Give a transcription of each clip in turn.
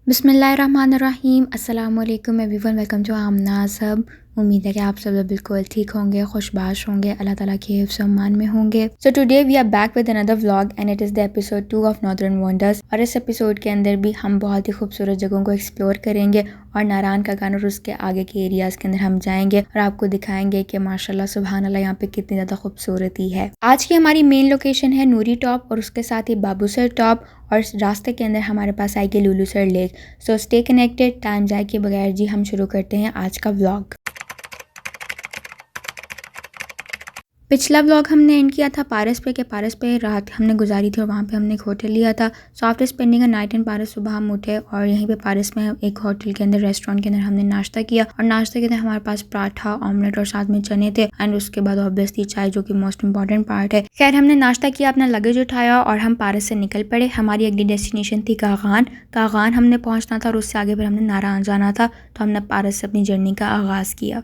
बिस्मिल्लाहिर्रहमानिर्रहीम। अस्सलाम वालेकुम एवरीवन, वेलकम टू आमना सब। उम्मीद है कि आप सब बिल्कुल ठीक होंगे, खुशबाश होंगे, अल्लाह ताला के हिफ्ज़ अमान में होंगे। So today we are back with another vlog and it is the episode 2 of northern wonders. और इस एपिसोड के अंदर भी हम बहुत ही खूबसूरत जगहों को एक्सप्लोर करेंगे और नारान का गान और उसके आगे के एरियाज़ के अंदर हम जाएंगे और आपको दिखाएंगे कि माशाल्लाह सुभान अल्लाह यहाँ पे कितनी ज़्यादा खूबसूरती है। आज की हमारी मेन लोकेशन है नूरी टॉप और उसके साथ ही बाबूसर टॉप, और रास्ते के अंदर हमारे पास आएगी Lulusar lake. So stay connected. Time जाए के बगैर जी हम शुरू करते हैं आज का व्लॉग। पिछला व्लॉग हमने एंड किया था पारस पे, के पारस पे रात हमने गुजारी थी और वहाँ पे हमने एक होटल लिया था। So after spending a night in Paras सुबह हम उठे और यहीं पे पारस में एक होटल के अंदर रेस्टोरेंट के अंदर हमने नाश्ता किया। और नाश्ते के अंदर हमारे पास पराठा, ऑमलेट और साथ में चने थे एंड उसके बाद ऑब्वियसली चाय, जो कि मोस्ट इंपॉर्टेंट पार्ट है। खैर हमने नाश्ता किया, अपना लगेज उठाया और हम पारस से निकल पड़े। हमारी अगली डेस्टिनेशन थी कागान। कागान हमने पहुँचना था और उससे आगे फिर हमने नारान जाना था। तो हमने पारस से अपनी जर्नी का आगाज़ किया।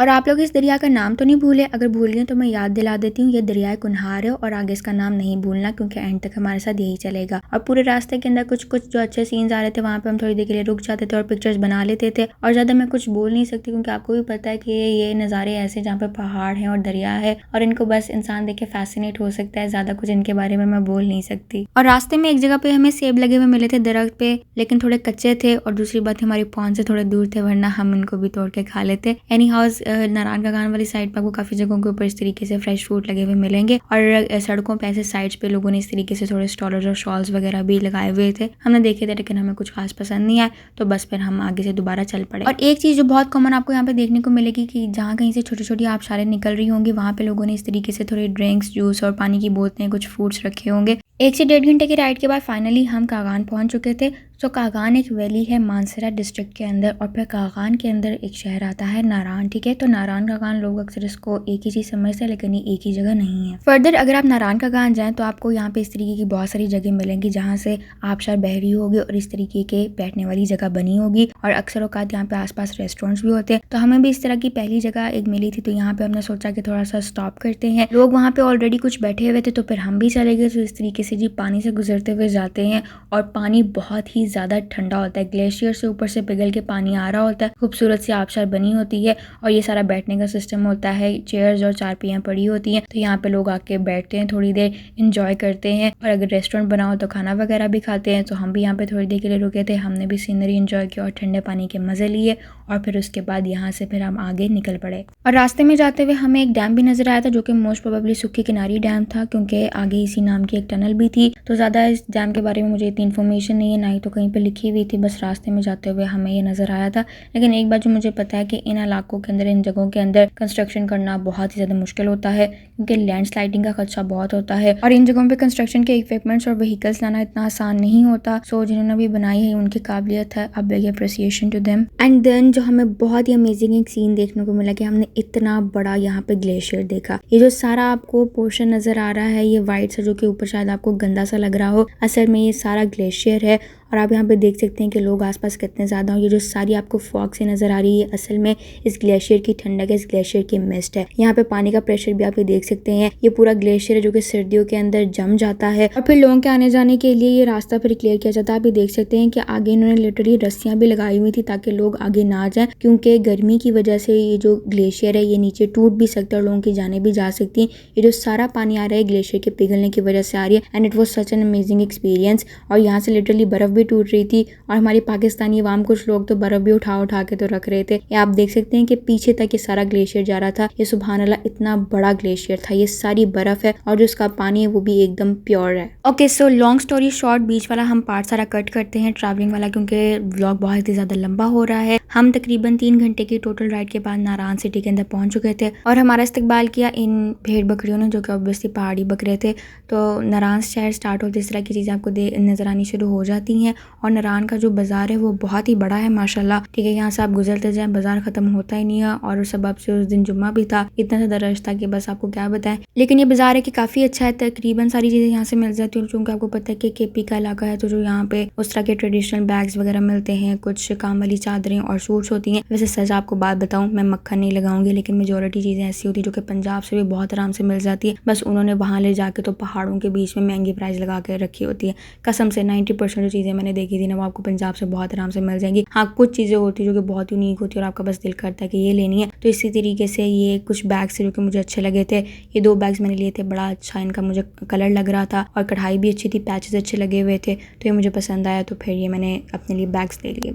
और आप लोग इस दरिया का नाम तो नहीं भूले, अगर भूल गए तो मैं याद दिला देती हूँ। ये दरिया कुन्हार है और आगे इसका नाम नहीं भूलना क्योंकि एंड तक हमारे साथ यही चलेगा। और पूरे रास्ते के अंदर कुछ कुछ जो अच्छे सीन्स आ रहे थे वहाँ पे हम थोड़ी देर के लिए रुक जाते थे और पिक्चर्स बना लेते थे। और ज़्यादा मैं कुछ बोल नहीं सकती क्योंकि आपको भी पता है कि ये नज़ारे ऐसे जहाँ पे पहाड़ है और दरिया है और इनको बस इंसान देख के फैसिनेट हो सकता है। ज़्यादा कुछ इनके बारे में मैं बोल नहीं सकती। और रास्ते में एक जगह पे हमें सेब लगे हुए मिले थे दरख्त पे, लेकिन थोड़े कच्चे थे और दूसरी बात हमारी पहुंच से थोड़े दूर थे, वरना हम इनको भी तोड़ के खा लेते। एनी हाउस नारायण का वाली साइड पर आपको काफी जगहों के ऊपर इस तरीके से फ्रेश फ्रूट लगे हुए मिलेंगे और सड़कों पे ऐसे साइड्स पे लोगों ने इस तरीके से थोड़े स्टॉलर्स और शॉल्स वगैरह भी लगाए हुए थे। हमने देखे थे लेकिन हमें कुछ खास पसंद नहीं आया, तो बस फिर हम आगे से दोबारा चल पड़े। और एक चीज जो बहुत कॉमन आपको यहाँ पे देखने को मिलेगी कि जहाँ कहीं से छोटी छोटी आबशारें निकल रही होंगी वहाँ पे लोगों ने इस तरीके से थोड़े ड्रिंक्स, जूस और पानी की बोतलें, कुछ फ्रूट्स रखे होंगे। 1 से 1.5 घंटे की राइड के बाद फाइनली हम कागान पहुंच चुके थे। तो कागान एक वैली है मानसरा डिस्ट्रिक्ट के अंदर और फिर कागान के अंदर एक शहर आता है नारान। ठीक है, तो नारान कागान लोग अक्सर इसको एक ही चीज़ समझते हैं लेकिन ये एक ही जगह नहीं है। फर्दर अगर आप नारान कागान जाएं तो आपको यहाँ पे इस तरीके की बहुत सारी जगह मिलेंगी जहाँ से आबशार बह रही होगी और इस तरीके के बैठने वाली जगह बनी होगी और अक्सर औकात यहाँ पे आसपास रेस्टोरेंट्स भी होते हैं। तो हमें भी इस तरह की पहली जगह एक मिली थी, तो यहाँ पे हमने सोचा कि थोड़ा सा स्टॉप करते हैं। लोग वहाँ पे ऑलरेडी कुछ बैठे हुए थे तो फिर हम भी चले गए। तो इस तरीके से जी पानी से गुजरते हुए जाते हैं और पानी बहुत ही ज़्यादा ठंडा होता है, ग्लेशियर से ऊपर से पिघल के पानी आ रहा होता है। खूबसूरत सी आबशार बनी होती है और ये सारा बैठने का सिस्टम होता है, चेयर्स और चारपाइयाँ पड़ी होती हैं। तो यहाँ पे लोग आके बैठते हैं, थोड़ी देर इंजॉय करते हैं और अगर रेस्टोरेंट बना हो तो खाना वगैरह भी खाते हैं। तो हम भी यहाँ पे थोड़ी देर के लिए रुके थे, हमने भी सीनरी इंजॉय किया और ठंडे पानी के मज़े लिए और फिर उसके बाद यहाँ से फिर हम आगे निकल पड़े। और रास्ते में जाते हुए हमें एक डैम भी नजर आया था जो कि मोस्ट प्रोबेबली सुक्की किनारी डैम था क्योंकि आगे इसी नाम की एक टनल भी थी। तो ज़्यादा इस डैम के बारे में मुझे इतनी इन्फॉर्मेशन नहीं है, ना ही तो कहीं पे लिखी हुई थी, बस रास्ते में जाते हुए हमें ये नज़र आया था। लेकिन एक बात जो मुझे पता है कि इन इलाकों के अंदर, इन जगहों के अंदर कंस्ट्रक्शन करना बहुत ही ज़्यादा मुश्किल होता है क्योंकि लैंडस्लाइडिंग का खदशा बहुत होता है और इन जगहों पे कंस्ट्रक्शन के इक्विपमेंट्स और व्हीकल्स लाना इतना आसान नहीं होता। सो जिन्होंने भी बनाई है उनकी काबिलियत है, अब big appreciation to them. And then जो हमें बहुत ही अमेजिंग एक सीन देखने को मिला कि हमने इतना बड़ा यहाँ पे ग्लेशियर देखा। ये जो सारा आपको पोर्शन नज़र आ रहा है ये वाइट सा, जो कि ऊपर शायद आपको गंदा सा लग रहा हो, असल में ये सारा ग्लेशियर है। और आप यहाँ पे देख सकते हैं कि लोग आसपास कितने ज़्यादा हो। ये जो सारी आपको फॉग से नज़र आ रही है असल में इस ग्लेशियर की ठंडक है, इस ग्लेशियर की मिस्ट है। यहाँ पे पानी का प्रेशर भी आप ये देख सकते हैं। ये पूरा ग्लेशियर है जो कि सर्दियों के अंदर जम जाता है और फिर लोगों के आने जाने के लिए ये रास्ता फिर क्लियर किया जाता है। आप ये देख सकते हैं कि आगे इन्होंने लिटरली रस्सियाँ भी लगाई हुई थी ताकि लोग आगे ना जाएं क्योंकि गर्मी की वजह से ये जो ग्लेशियर है ये नीचे टूट भी सकता है और लोगों की जाने भी जा सकती हैं। ये जो सारा पानी आ रहा है ग्लेशियर के पिघलने की वजह से आ रही है and it was such an amazing experience. और यहाँ से लिटरली बर्फ भी टूट रही थी और हमारी पाकिस्तानी अवाम, कुछ लोग तो बर्फ भी उठा उठा के तो रख रहे थे। ये आप देख सकते हैं कि पीछे तक ये सारा ग्लेशियर जा रहा था। ये सुभान अल्लाह इतना बड़ा ग्लेशियर था, ये सारी बर्फ है और जो इसका पानी है वो भी एकदम प्योर है। Okay, so long story short, beach वाला हम पार्ट सारा कट करते हैं, ट्रैवलिंग वाला, क्योंकि व्लॉग बहुत ही ज्यादा लंबा हो रहा है। हम तकरीबन 3 घंटे की टोटल राइड के बाद नारान सिटी के अंदर पहुंच चुके थे और हमारा इस्तकबाल किया इन भेड़ बकरियों ने जो कि ऑब्वियसली पहाड़ी बकरे थे। तो नारान शहर स्टार्ट होते इस तरह की चीज़ें आपको नजर आनी शुरू हो जाती हैं हैं। और नारान का जो बाज़ार है वो बहुत ही बड़ा है माशाल्लाह, ठीक है। यहाँ से आप गुजरते जाएं, बाज़ार ख़त्म होता ही नहीं है। और उस सबब से उस दिन जुम्मा भी था, इतना ज़्यादा रश था कि बस आपको क्या बताएं। लेकिन ये बाज़ार है कि काफ़ी अच्छा है, तकरीबन सारी चीज़ें यहाँ से मिल जाती है। और चूँकि आपको पता है कि KP का इलाका है, तो जो यहाँ पे उस तरह के ट्रेडिशनल बैग्स वगैरह मिलते हैं, कुछ काम वाली चादरें और सूट्स होती हैं। वैसे सच आपको बात बताऊँ, मैं मक्खन नहीं लगाऊंगी, लेकिन मेजोरिटी चीज़ें ऐसी होती है जो कि पंजाब से भी बहुत आराम से मिल जाती है। बस उन्होंने वहाँ ले जाके तो पहाड़ों के बीच में महंगी प्राइस लगा के रखी होती है। कसम से 90% जो चीज़ें मैंने देखी थी ना, वो आपको पंजाब से बहुत आराम से मिल जाएंगी। हाँ, कुछ चीज़ें होती है जो कि बहुत यूनिक होती है और आपका बस दिल करता है कि ये लेनी है। तो इसी तरीके से ये कुछ बैग्स थे जो कि मुझे अच्छे लगे थे। ये 2 बैग्स मैंने लिए थे, बड़ा अच्छा इनका मुझे कलर लग रहा था और कढ़ाई भी अच्छी थी, पैचेस अच्छे लगे हुए थे, तो ये मुझे पसंद आया। तो फिर ये मैंने अपने लिए बैग्स ले लिए।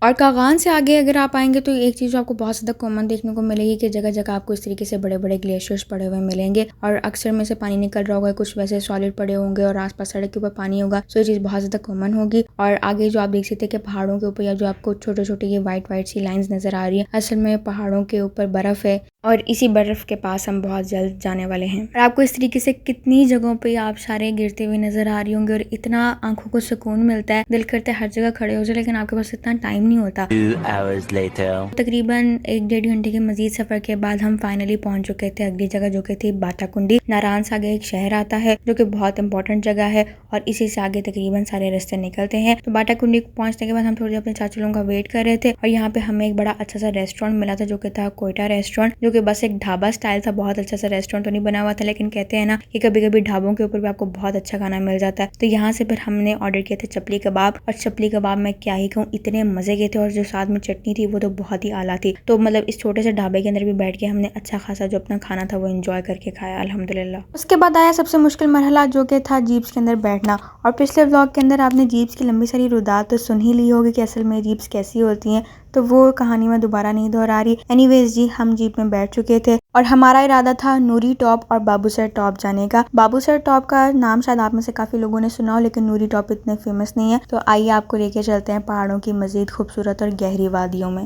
और कागान से आगे अगर आप आएंगे तो एक चीज़ आपको बहुत ज़्यादा कॉमन देखने को मिलेगी कि जगह जगह आपको इस तरीके से बड़े बड़े ग्लेशियर्स पड़े हुए मिलेंगे और अक्सर में से पानी निकल रहा होगा, कुछ वैसे सॉलिड पड़े होंगे और आसपास सड़क के ऊपर पानी होगा। तो ये चीज़ बहुत ज़्यादा कॉमन होगी। और आगे जो आप देख सकते हैं कि पहाड़ों के ऊपर या जो आपको छोटे छोटे ये वाइट सी लाइन्स नज़र आ रही है, असल में पहाड़ों के ऊपर बर्फ़ है और इसी बर्फ़ के पास हम बहुत जल्द जाने वाले हैं। और आपको इस तरीके से कितनी जगहों पे आप सारे गिरते हुए नज़र आ रही होंगे और इतना आंखों को सुकून मिलता है, दिल करता है हर जगह खड़े हो जाए, लेकिन आपके पास इतना टाइम नहीं होता। तकरीबन 1-1.5 घंटे के मजीद सफ़र के बाद हम फाइनली पहुंच चुके थे अगली जगह, जो कि थी बाटाकुंडी। नारान से आगे एक शहर आता है जो कि बहुत इंपॉर्टेंट जगह है और इसी से आगे तकरीबन सारे रास्ते निकलते हैं। तो बाटाकुंडी पहुंचने के बाद हम थोड़ी देर अपने चाचा लोगों का वेट कर रहे थे और यहाँ पे हमें एक बड़ा अच्छा सा रेस्टोरेंट मिला था जो कि था कोयटा रेस्टोरेंट, जो कि बस एक ढाबा स्टाइल था। बहुत अच्छा सा रेस्टोरेंट तो नहीं बना हुआ था, लेकिन कहते हैं ना कि कभी कभी ढाबों के ऊपर भी आपको बहुत अच्छा खाना मिल जाता है। तो यहाँ से फिर हमने ऑर्डर किए थे चपली कबाब, और चपली कबाब मैं क्या ही कहूँ, इतने मजे के थे। और जो साथ में चटनी थी वो तो बहुत ही आला थी। तो मतलब इस छोटे से ढाबे के अंदर भी बैठ के हमने अच्छा खासा जो अपना खाना था वो एंजॉय करके खाया अल्हम्दुलिल्लाह। उसके बाद आया सबसे मुश्किल मरहला, जो कि था जीप्स के अंदर बैठना। और पिछले व्लॉग के अंदर आपने जीप्स की लंबी सारी रुदात तो सुन ही ली होगी कि असल में जीप्स कैसी होती हैं, तो वो कहानी मैं दोबारा नहीं दोहरा रही। एनीवेज जी, हम जीप में बैठ चुके थे और हमारा इरादा था नूरी टॉप और बाबूसर टॉप जाने का। बाबूसर टॉप का नाम शायद आप में से काफी लोगों ने सुना हो, लेकिन नूरी टॉप इतने फेमस नहीं है। तो आइए आपको लेके चलते हैं पहाड़ों की मजीद खूबसूरत और गहरी वादियों में।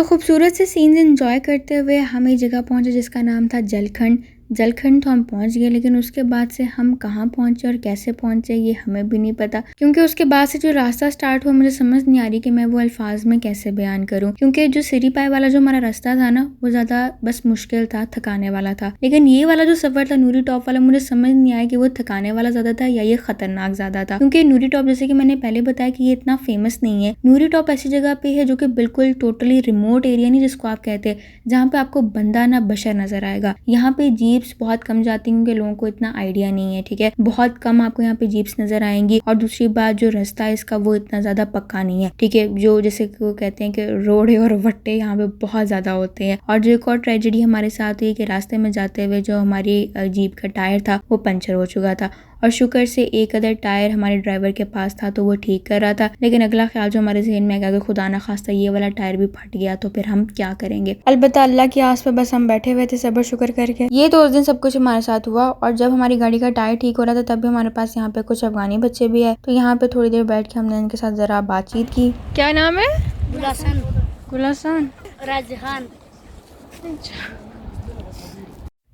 खूबसूरत से सीन्स एंजॉय करते हुए हम एक जगह पहुंचे जिसका नाम था जलखंड। जलखंड तो हम पहुंच गए, लेकिन उसके बाद से हम कहाँ पहुंचे और कैसे पहुंचे ये हमें भी नहीं पता, क्योंकि उसके बाद से जो रास्ता स्टार्ट हुआ मुझे समझ नहीं आ रही कि मैं वो अल्फाज में कैसे बयान करूं। क्योंकि जो सिरी पाए वाला जो हमारा रास्ता था ना, वो ज़्यादा बस मुश्किल था, थकाने वाला था। लेकिन ये वाला जो सफ़र था नूरी टॉप वाला, मुझे समझ नहीं आया कि वो थकाने वाला ज़्यादा था या ये ख़तरनाक ज़्यादा था। क्योंकि नूरी टॉप, जैसे कि मैंने पहले बताया कि ये इतना फेमस नहीं है। नूरी टॉप ऐसी जगह पे है जो कि बिल्कुल टोटली रिमोट एरिया नहीं जिसको आप कहते हैं, जहाँ पे आपको बंदा ना बशर नजर आएगा। यहाँ पे जीप्स बहुत कम जाती हैं क्योंकि लोगों को इतना आइडिया नहीं है, ठीक है। बहुत कम आपको यहाँ पे जीप्स नजर आएंगी। और दूसरी बात, जो रास्ता है इसका वो इतना ज्यादा पक्का नहीं है, ठीक है। जो जैसे वो कहते हैं कि रोड़े और वट्टे यहाँ पे बहुत ज्यादा होते हैं। और जो एक और ट्रेजेडी हमारे साथ हुई कि रास्ते में जाते हुए जो हमारी जीप का टायर था वो पंचर हो चुका था, और शुक्र से एक अदर टायर हमारे ड्राइवर के पास था तो वो ठीक कर रहा था। लेकिन अगला ख्याल जो हमारे जहन में आया कि खुदा ना खास्ता ये वाला टायर भी फट गया तो फिर हम क्या करेंगे। अलबत्ता अल्लाह की आस पे बस हम बैठे हुए थे सब्र शुक्र करके। ये तो उस दिन सब कुछ हमारे साथ हुआ। और जब हमारी गाड़ी का टायर ठीक हो रहा था तब भी हमारे पास यहाँ पे कुछ अफगानी बच्चे भी आए, तो यहाँ पे थोड़ी देर बैठ के हमने इनके साथ जरा बातचीत की। क्या नाम है? गुलासान राजहान।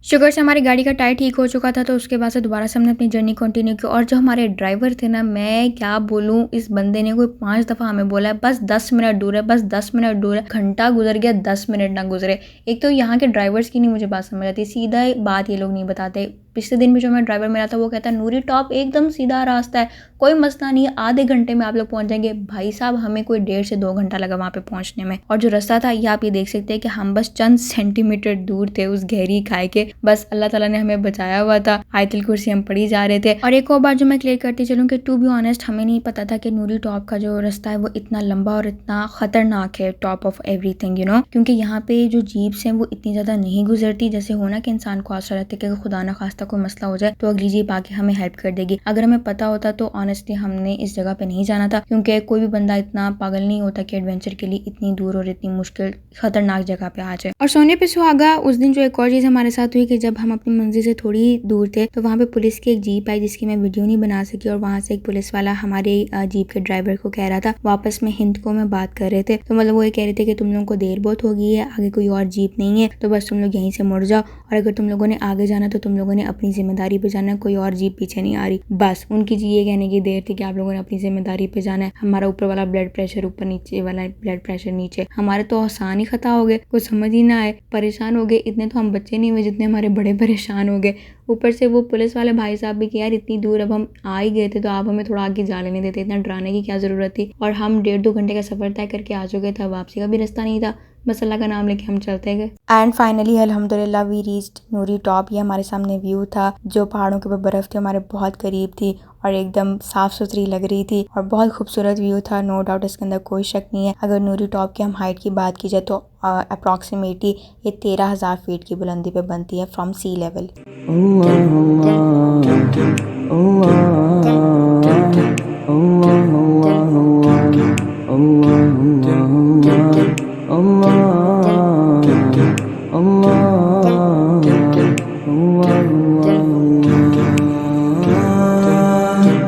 शुगर से हमारी गाड़ी का टायर ठीक हो चुका था, तो उसके बाद से दोबारा से हमने अपनी जर्नी कंटिन्यू की। और जो हमारे ड्राइवर थे ना, मैं क्या बोलूँ, इस बंदे ने कोई 5 दफ़ा हमें बोला है बस 10 मिनट दूर है, बस 10 मिनट दूर है। घंटा गुजर गया, 10 मिनट ना गुजरे। एक तो यहाँ के ड्राइवर्स की नहीं मुझे बात समझ आती, सीधा बात ये लोग नहीं बताते। पिछले दिन भी जो हमें ड्राइवर मिला था वो कहता है नूरी टॉप एकदम सीधा रास्ता है, कोई मसला नहीं है, आधे घंटे में आप लोग पहुंच जाएंगे। भाई साहब हमें कोई 1.5 से 2 घंटा लगा वहाँ पे पहुंचने में। और जो रास्ता था ये आप ये देख सकते हैं कि हम बस चंद सेंटीमीटर दूर थे उस गहरी खाई के, बस अल्लाह ताला ने हमें बचाया हुआ था। आयतुल कुर्सी हम पढ़ी जा रहे थे। और एक और बात जो मैं क्लियर करती चलूँ कि टू बी ऑनेस्ट हमें नहीं पता था कि नूरी टॉप का जो रास्ता है वो इतना लंबा और इतना खतरनाक है, top of everything you know, क्योंकि यहाँ पे जो जीप्स हैं वो इतनी ज़्यादा नहीं गुजरती। जैसे होना कि इंसान को आशा रहती है कि खुदा ना खास्ता कोई मसला हो जाए तो अगली जीप आके हमें हेल्प कर देगी। अगर हमें पता होता तो ऑनेस्टली हमने इस जगह पे नहीं जाना था, क्योंकि कोई भी बंदा इतना पागल नहीं होता कि एडवेंचर के लिए इतनी दूर और इतनी मुश्किल खतरनाक जगह पे आ जाए। और सोने पे सुहागा उस दिन जो एक और चीज़ हमारे साथ हुई कि जब हम अपनी मंजिल से थोड़ी दूर थे तो वहाँ पे पुलिस की एक जीप आई जिसकी मैं वीडियो नहीं बना सकी, और वहाँ से एक पुलिस वाला हमारे जीप के ड्राइवर को कह रहा था, वापस में हिंद को में बात कर रहे थे, तो मतलब वो ये कह रहे थे कि तुम लोगों को देर बहुत हो गई है, आगे कोई और जीप नहीं है, तो बस तुम लोग यहीं से मुड़ जाओ, और अगर तुम लोगों ने आगे जाना तो तुम लोगों ने अपनी जिम्मेदारी पे जाना, कोई और जीप पीछे नहीं आ रही। बस उनकी ये कहने की देर थी कि आप लोगों ने अपनी जिम्मेदारी पे जाना है। हमारा ऊपर वाला ब्लड प्रेशर ऊपर, नीचे वाला ब्लड प्रेशर नीचे, हमारे तो आसान ही खता हो गए, कुछ समझ ही ना आए, परेशान हो गए। इतने तो हम बच्चे नहीं हुए जितने हमारे बड़े परेशान हो गए। ऊपर से वो पुलिस वाले भाई साहब भी कि यार इतनी दूर अब हम आ ही गए थे तो आप हमें थोड़ा आगे जा लेने देते, इतना डराने की क्या ज़रूरत थी। और हम 1.5-2 घंटे का सफ़र तय करके आ चुके थे, वापसी का भी रास्ता नहीं था, बस अल्लाह का नाम लेके हम चलते गए। एंड फाइनली अल्हम्दुलिल्लाह वी रीच्ड नूरी टॉप। ये हमारे सामने व्यू था, जो पहाड़ों के ऊपर बर्फ़ थी हमारे बहुत करीब थी और एकदम साफ़ सुथरी लग रही थी और बहुत खूबसूरत व्यू था, नो डाउट इसके अंदर कोई शक नहीं है। अगर नूरी टॉप की हम हाइट की बात की जाए तो अप्रॉक्सीमेटली ये 13,000 फीट की बुलंदी पे बनती है from sea level.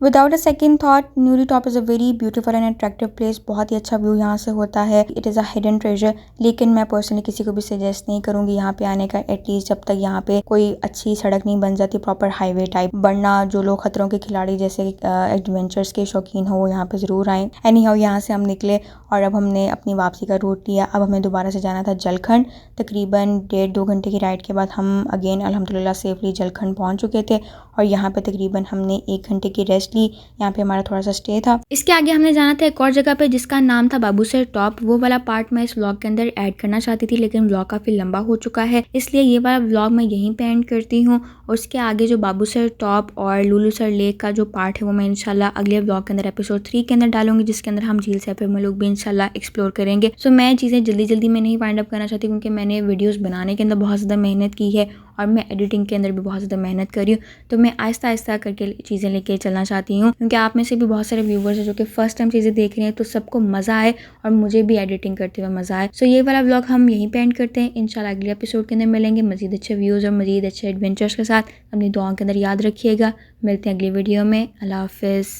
Without a second thought Noori Top is a very beautiful and attractive place. बहुत ही अच्छा व्यू यहाँ से होता है, it is a hidden treasure. लेकिन मैं पर्सनली किसी को भी सजेस्ट नहीं करूँगी यहाँ पे आने का, एटलीस्ट जब तक यहाँ पे कोई अच्छी सड़क नहीं बन जाती प्रॉपर हाईवे टाइप, वरना जो लोग खतरों के खिलाड़ी जैसे एडवेंचर्स के शौकीन हो वो यहाँ पे ज़रूर आएँ। एनी हाउ यहाँ से हम निकले और अब हमने अपनी वापसी का रूट लिया। अब हमें दोबारा से जाना था जलखंड। तकरीबन 1.5-2 घंटे की राइड के बाद हम अगेन अल्हम्दुलिल्लाह सेफली जलखंड पहुँच चुके थे और यहाँ पे तकरीबन हमने 1 घंटे की रेस्ट ली। यहाँ पे हमारा थोड़ा सा स्टे था। इसके आगे हमने जाना था एक और जगह पे जिसका नाम था बाबूसर टॉप। वो वाला पार्ट मैं इस व्लॉग के अंदर ऐड करना चाहती थी, लेकिन व्लॉग काफ़ी लंबा हो चुका है, इसलिए ये वाला व्लॉग मैं यहीं पे एंड करती हूँ। और उसके आगे जो बाबूसर टॉप और लुलुसर लेक का जो पार्ट है वो मैं इंशाल्लाह अगले व्लॉग के अंदर एपिसोड 3 के अंदर डालूंगी, जिसके अंदर हम झील सैफर में लोग भी इंशाल्लाह एक्सप्लोर करेंगे। सो मैं चीज़ें जल्दी में नहीं वाइंड अप करना चाहती, क्योंकि मैंने वीडियोज़ बनाने के अंदर बहुत ज़्यादा मेहनत की है और मैं एडिटिंग के अंदर भी बहुत ज़्यादा मेहनत कर रही हूँ, तो मैं आहिस्ता आहिस्ता करके चीज़ें लेके चलना चाहती हूँ, क्योंकि आप में से भी बहुत सारे व्यूवर्स हैं जो कि फर्स्ट टाइम चीज़ें देख रहे हैं, तो सबको मज़ा आए और मुझे भी एडिटिंग करते हुए मज़ा आए। सो ये वाला व्लॉग हम यहीं पे एंड करते हैं। इंशाल्लाह अगले एपिसोड के अंदर मिलेंगे मज़ीद अच्छे व्यूज़ और मज़ीद अच्छे एडवेंचर्स के साथ। अपनी दुआओं के अंदर याद रखिएगा। मिलते हैं अगली वीडियो में। अल्लाह हाफ़िज़।